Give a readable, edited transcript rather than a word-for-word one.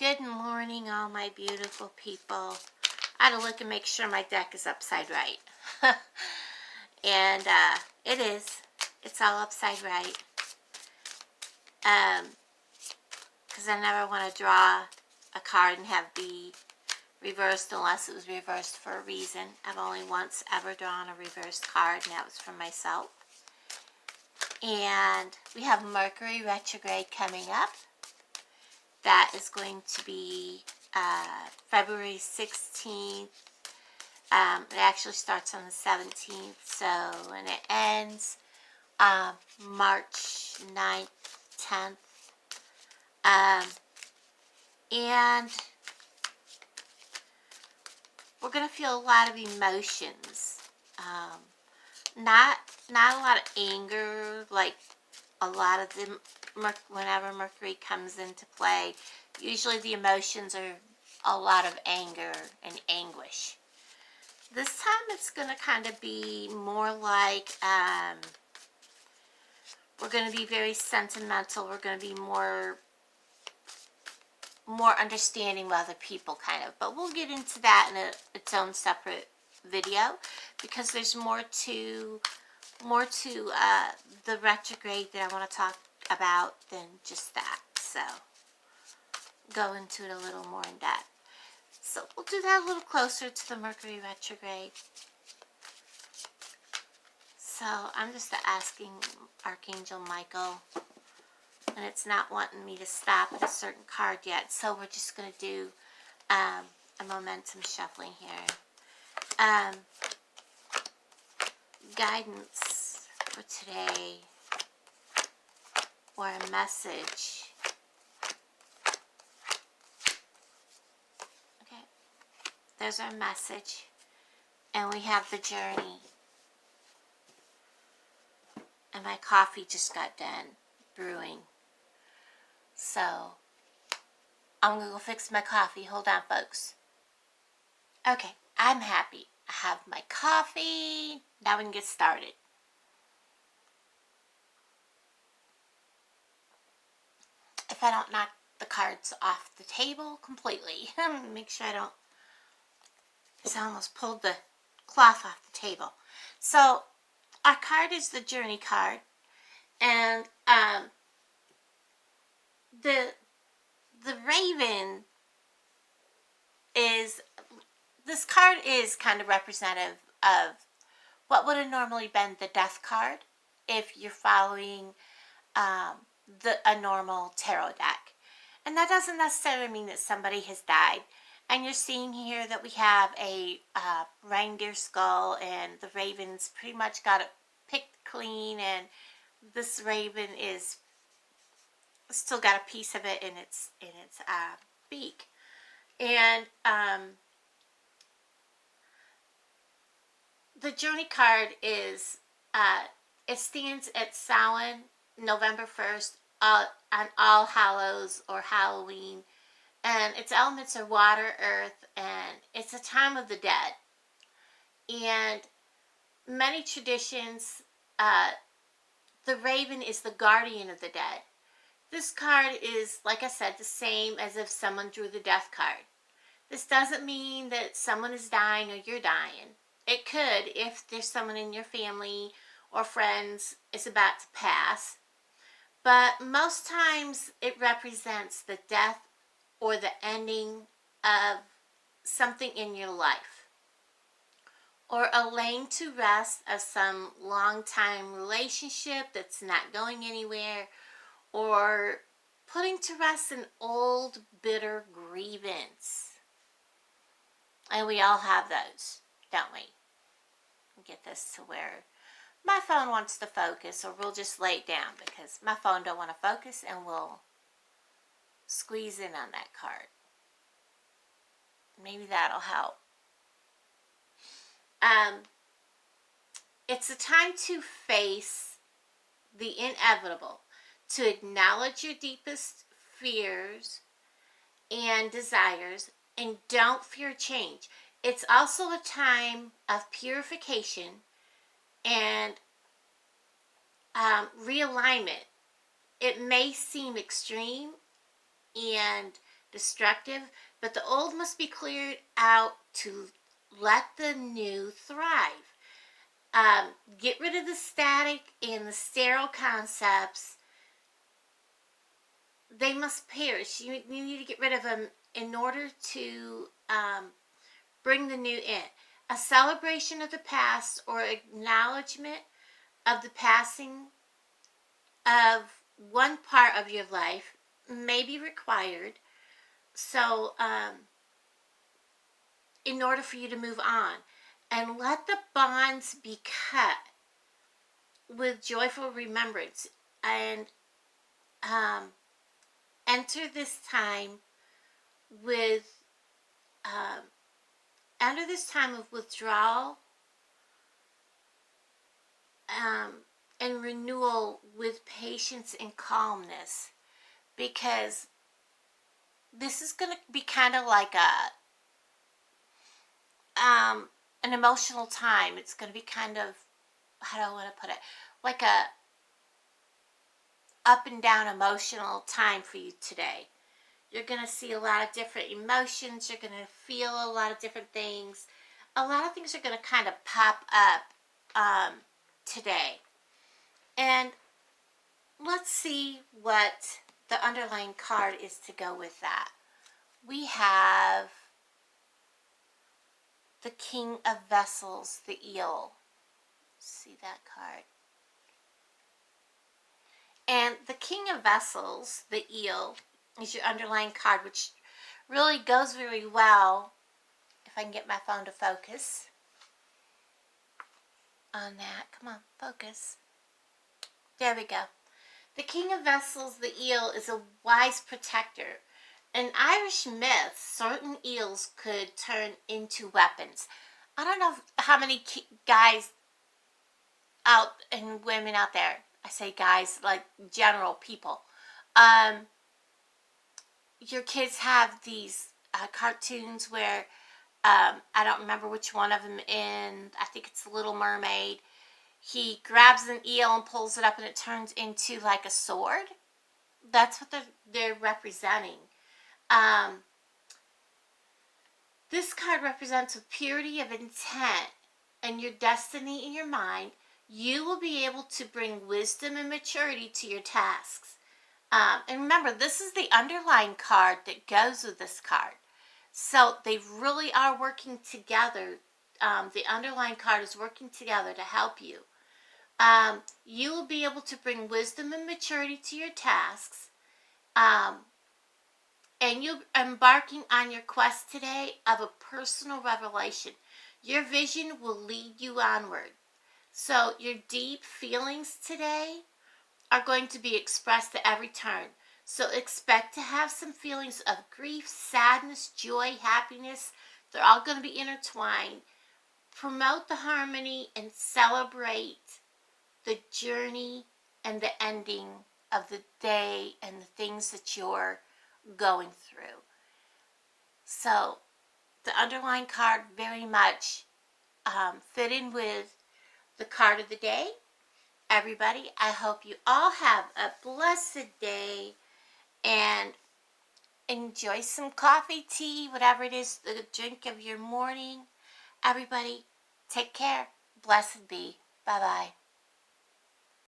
Good morning, all my beautiful people. I had to look and make sure my deck is upside right. And it is. It's all upside right. Because I never want to draw a card and have be reversed unless it was reversed for a reason. I've only once ever drawn a reversed card, and that was from myself. And we have Mercury retrograde coming up. That is going to be February 16th. It actually starts on the 17th, and it ends March 9th, 10th. And we're going to feel a lot of emotions. Not a lot of anger, like a lot of them. Whenever Mercury comes into play, usually the emotions are a lot of anger and anguish. This time it's going to kind of be more like we're going to be very sentimental. We're going to be more understanding with other people, kind of. But we'll get into that in its own separate video, because there's more to the retrograde that I want to talk about than just that. So go into it a little more in depth. So we'll do that a little closer to the Mercury retrograde. So I'm just asking Archangel Michael, and it's not wanting me to stop at a certain card yet. So we're just going to do a momentum shuffling here. Guidance for today, or a message. Okay, there's our message, and we have the journey. And my coffee just got done brewing, so I'm gonna go fix my coffee. Hold on, folks. Okay, I'm happy. I have my coffee. Now we can get started. If I don't knock the cards off the table completely, make sure I don't. I almost pulled the cloth off the table. So our card is the Journey card, and the Raven is. This card is kind of representative of what would have normally been the Death card if you're following a normal tarot deck. And that doesn't necessarily mean that somebody has died. And you're seeing here that we have a reindeer skull, and the raven's pretty much got it picked clean, and this raven is still got a piece of it in its beak. And the Journey card is, it stands at Samhain, November 1st, on All Hallows or Halloween. And its elements are water, earth, and it's a time of the dead. And many traditions, the raven is the guardian of the dead. This card is, like I said, the same as if someone drew the Death card. This doesn't mean that someone is dying or you're dying. It could if there's someone in your family or friends is about to pass. But most times it represents the death or the ending of something in your life, or a laying to rest of some long-time relationship that's not going anywhere, or putting to rest an old bitter grievance. And we all have those, don't we? Get this to where my phone wants to focus, or we'll just lay it down because my phone don't want to focus, and we'll squeeze in on that card. Maybe that'll help. It's a time to face the inevitable, to acknowledge your deepest fears and desires, and don't fear change. It's also a time of purification and realignment. It may seem extreme and destructive, but the old must be cleared out to let the new thrive. Get rid of the static and the sterile concepts. They must perish. You need to get rid of them in order to bring the new in. A celebration of the past or acknowledgement of the passing of one part of your life may be required. So, in order for you to move on, and let the bonds be cut with joyful remembrance, and enter this time with enter this time of withdrawal and renewal with patience and calmness, because this is going to be kind of like an emotional time. It's going to be kind of, how do I want to put it, like a up and down emotional time for you today. You're going to see a lot of different emotions. You're going to feel a lot of different things. A lot of things are going to kind of pop up today. And let's see what the underlying card is to go with that. We have the King of Vessels, the eel. See that card. And the King of Vessels, the eel, is your underlying card, which really goes very well, if I can get my phone to focus on that. Come on, focus. There we go. The King of Vessels, the eel, is a wise protector. In Irish myth, certain eels could turn into weapons. I don't know how many guys out and women out there, I say guys, like general people, your kids have these cartoons where, I don't remember which one of them in, I think it's Little Mermaid, he grabs an eel and pulls it up and it turns into like a sword. That's what they're representing. This card represents a purity of intent and your destiny in your mind. You will be able to bring wisdom and maturity to your tasks. And remember, this is the underlying card that goes with this card. So they really are working together. The underlying card is working together to help you. You will be able to bring wisdom and maturity to your tasks. And you're embarking on your quest today of a personal revelation. Your vision will lead you onward. So your deep feelings today are going to be expressed at every turn. So expect to have some feelings of grief, sadness, joy, happiness. They're all going to be intertwined. Promote the harmony and celebrate the journey and the ending of the day and the things that you're going through. So the underlying card very much fit in with the card of the day. Everybody, I hope you all have a blessed day and enjoy some coffee, tea, whatever it is, the drink of your morning. Everybody, take care. Blessed be. Bye-bye.